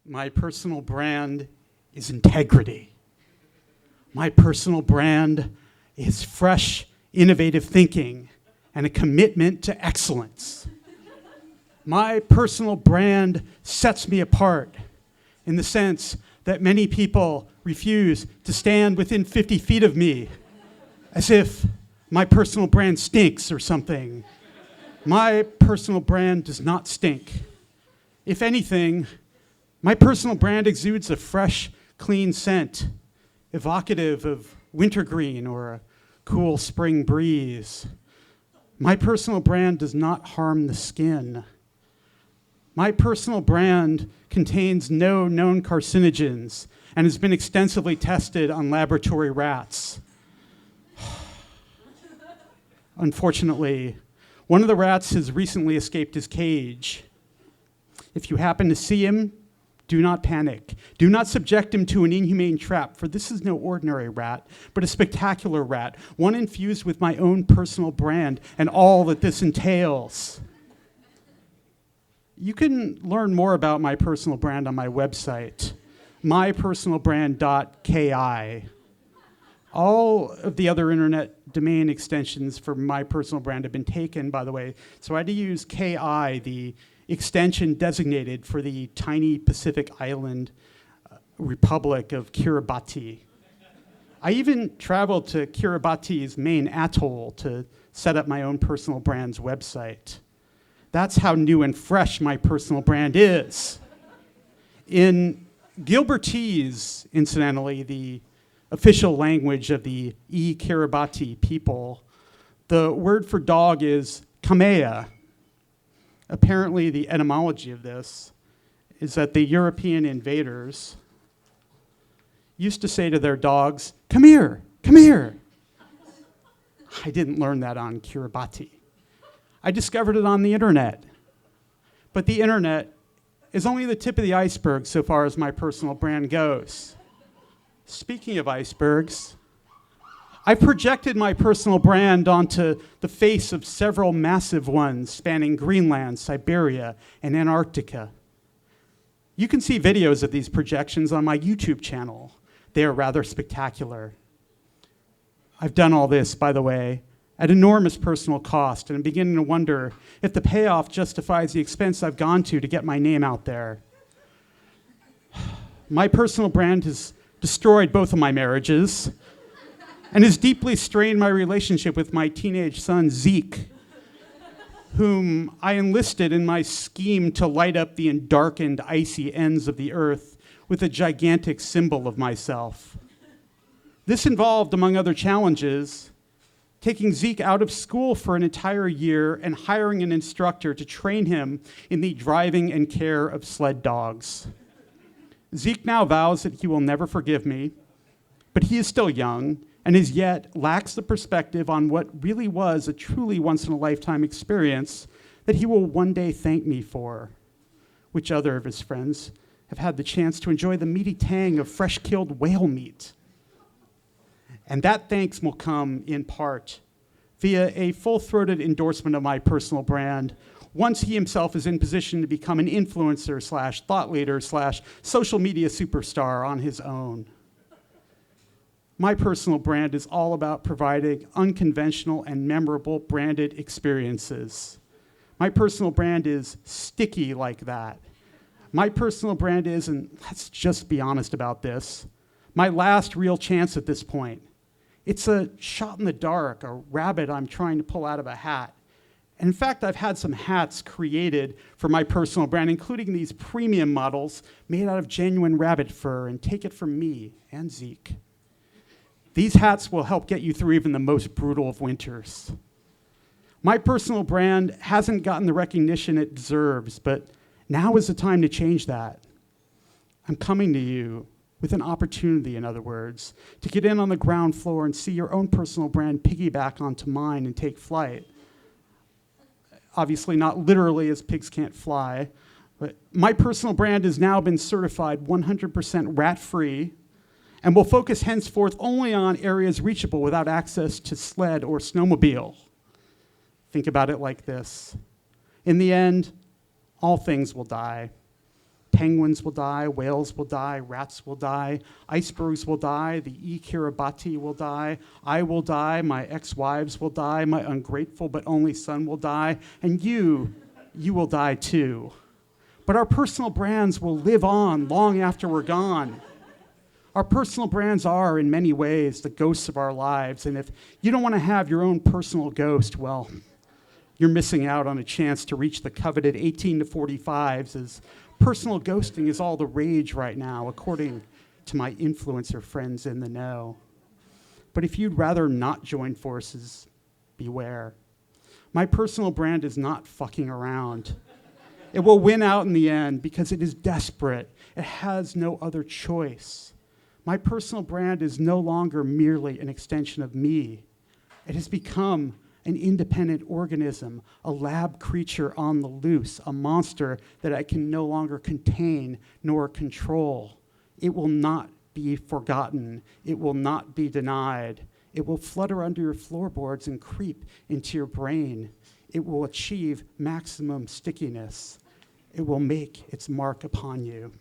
My personal brand is integrity. My personal brand is fresh, innovative thinking and a commitment to excellence. My personal brand sets me apart in the sense that many people refuse to stand within 50 feet of me as if my personal brand stinks or something. My personal brand does not stink. If anything, my personal brand exudes a fresh, clean scent, evocative of wintergreen or a cool spring breeze. My personal brand does not harm the skin. My personal brand contains no known carcinogens and has been extensively tested on laboratory rats. Unfortunately, one of the rats has recently escaped his cage. If you happen to see him, do not panic. Do not subject him to an inhumane trap, for this is no ordinary rat, but a spectacular rat, one infused with my own personal brand and all that this entails. You can learn more about my personal brand on my website, mypersonalbrand.ki. All of the other internet domain extensions for my personal brand have been taken, by the way, so I had to use KI, the extension designated for the tiny Pacific island republic of Kiribati. I even traveled to Kiribati's main atoll to set up my own personal brand's website. That's how new and fresh my personal brand is. In Gilbertese, incidentally, the official language of the Kiribati people, the word for dog is kamea. Apparently, the etymology of this is that the European invaders used to say to their dogs, "Come here, come here." I didn't learn that on Kiribati. I discovered it on the internet. But the internet is only the tip of the iceberg so far as my personal brand goes. Speaking of icebergs, I've projected my personal brand onto the face of several massive ones spanning Greenland, Siberia, and Antarctica. You can see videos of these projections on my YouTube channel. They are rather spectacular. I've done all this, by the way, at enormous personal cost, and I'm beginning to wonder if the payoff justifies the expense I've gone to get my name out there. My personal brand has destroyed both of my marriages and has deeply strained my relationship with my teenage son, Zeke, whom I enlisted in my scheme to light up the darkened, icy ends of the earth with a gigantic symbol of myself. This involved, among other challenges, taking Zeke out of school for an entire year and hiring an instructor to train him in the driving and care of sled dogs. Zeke now vows that he will never forgive me, but he is still young and as yet lacks the perspective on what really was a truly once-in-a-lifetime experience that he will one day thank me for. Which other of his friends have had the chance to enjoy the meaty tang of fresh-killed whale meat? And that thanks will come, in part, via a full-throated endorsement of my personal brand once he himself is in position to become an influencer / thought leader / social media superstar on his own. My personal brand is all about providing unconventional and memorable branded experiences. My personal brand is sticky like that. My personal brand is, and let's just be honest about this, my last real chance at this point. It's a shot in the dark, a rabbit I'm trying to pull out of a hat. And in fact, I've had some hats created for my personal brand, including these premium models made out of genuine rabbit fur, and take it from me and Zeke. These hats will help get you through even the most brutal of winters. My personal brand hasn't gotten the recognition it deserves, but now is the time to change that. I'm coming to you with an opportunity, in other words, to get in on the ground floor and see your own personal brand piggyback onto mine and take flight. Obviously not literally, as pigs can't fly, but my personal brand has now been certified 100% rat-free and will focus henceforth only on areas reachable without access to sled or snowmobile. Think about it like this. In the end, all things will die. Penguins will die, whales will die, rats will die, icebergs will die, the E. Kiribati will die, I will die, my ex-wives will die, my ungrateful but only son will die, and you will die too. But our personal brands will live on long after we're gone. Our personal brands are, in many ways, the ghosts of our lives, and if you don't want to have your own personal ghost, well, you're missing out on a chance to reach the coveted 18 to 45s, as personal ghosting is all the rage right now, according to my influencer friends in the know. But if you'd rather not join forces, beware. My personal brand is not fucking around. It will win out in the end because it is desperate. It has no other choice. My personal brand is no longer merely an extension of me. It has become an independent organism, a lab creature on the loose, a monster that I can no longer contain nor control. It will not be forgotten. It will not be denied. It will flutter under your floorboards and creep into your brain. It will achieve maximum stickiness. It will make its mark upon you.